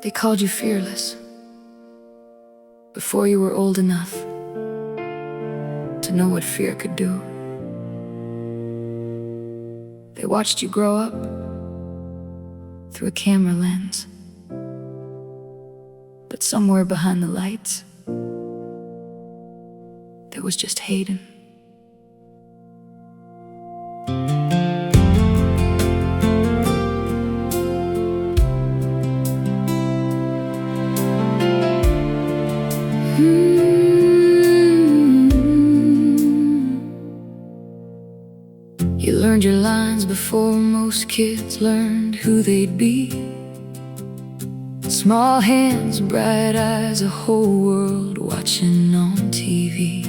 They called you fearless before you were old enough to know what fear could do. They watched you grow up through a camera lens, but somewhere behind the lights, there was just Hayden. You learned your lines before most kids learned who they'd be. Small hands, bright eyes, a whole world watching on TV.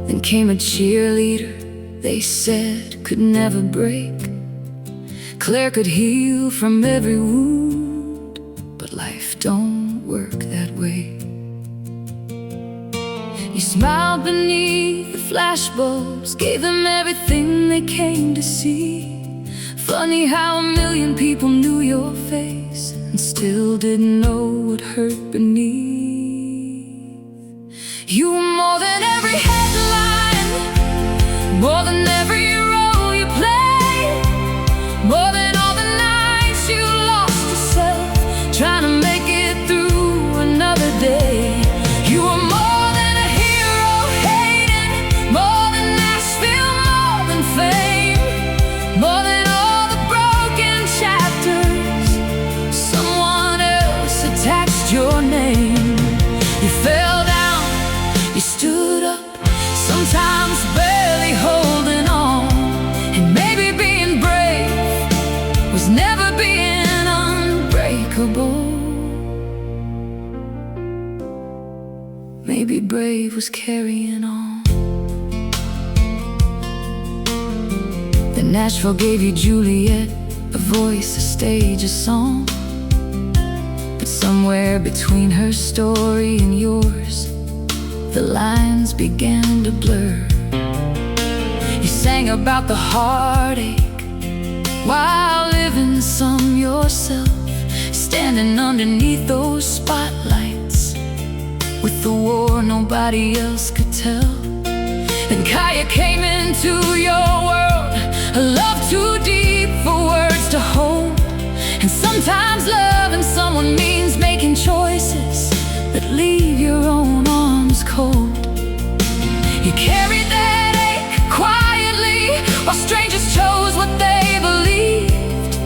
Then came a cheerleader they said could never break. Claire could heal from every wound, but life don't work that way. You smiled beneath the flashbulbs, gave them everything they came to see. Funny how a million people knew your face and still didn't know what hurt beneath. You were more than every headline, more than every role you played, more than all the nights you lost yourself trying to make it through another day. You were more than a hero, Hayden, more than Nashville, more than fame, more than all the broken chapters someone else attached your name. You fell down, you stood up, sometimes barely holding on. And maybe being brave was never being unbreakable. Maybe brave was carrying on. Then Nashville gave you Juliet, a voice, a stage, a song. But somewhere between her story and yours, the lines began to blur. You sang about the heartache while living some yourself, standing underneath those spotlights with the war nobody else could tell. Then Kaya came into your world, a love too deep for words to hold. And sometimes loving someone means making choices that leave your own arms cold. You carried that ache quietly while strangers chose what they believed.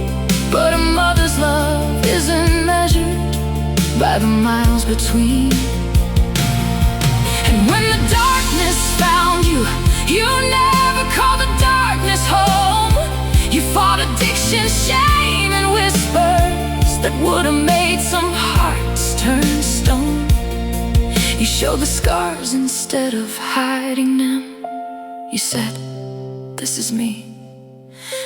But a mother's love isn't measured by the miles between. And when the darkness found you, you never called the darkness home. You fought addiction, shame, and whispers that would have made some hearts turn stone. You showed the scars instead of hiding them. You said, "This is me."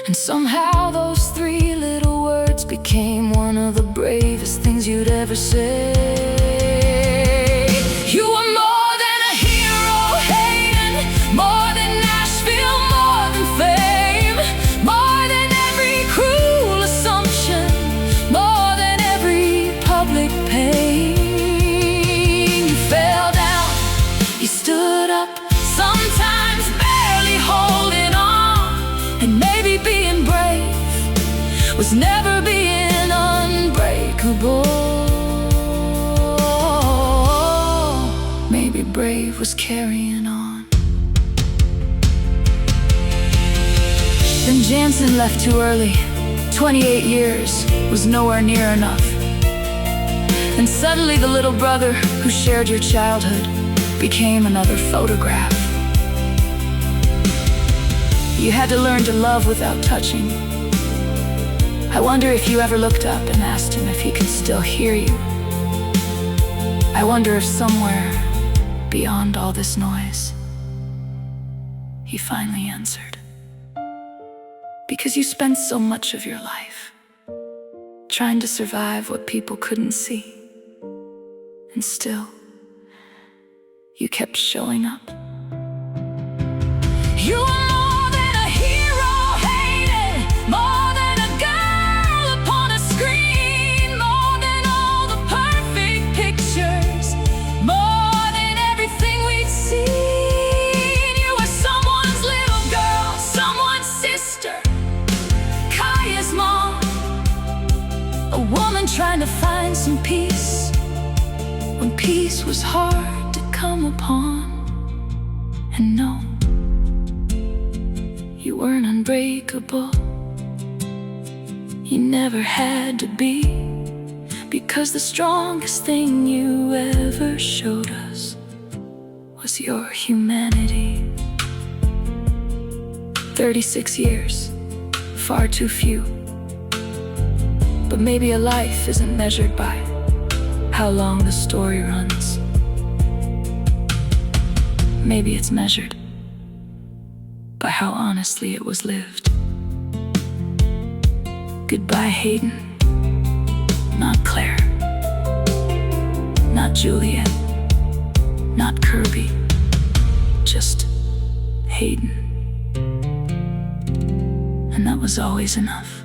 And somehow those three little words became one of the bravest things you'd ever say. You were more than a hero, Hayden, more than Nashville, more than fame, more than every cruel assumption, more than every public pain. You fell down, you stood up, sometimes barely holding on. And maybe being brave was never being unbreakable. Maybe brave was carrying on. Then Jansen left too early. 28 years was nowhere near enough. And suddenly the little brother who shared your childhood became another photograph. You had to learn to love without touching. I wonder if you ever looked up and asked him if he could still hear you. I wonder if somewhere beyond all this noise, he finally answered. Because you spent so much of your life trying to survive what people couldn't see. And still, you kept showing up. You are more than a hero, Hayden, more than a girl upon a screen. A woman trying to find some peace when peace was hard to come upon. And no, you weren't unbreakable. You never had to be, because the strongest thing you ever showed us was your humanity. 36 years, far too few. But maybe a life isn't measured by how long the story runs. Maybe it's measured by how honestly it was lived. Goodbye, Hayden. Not Claire, not Juliet, not Kirby, just Hayden. And that was always enough.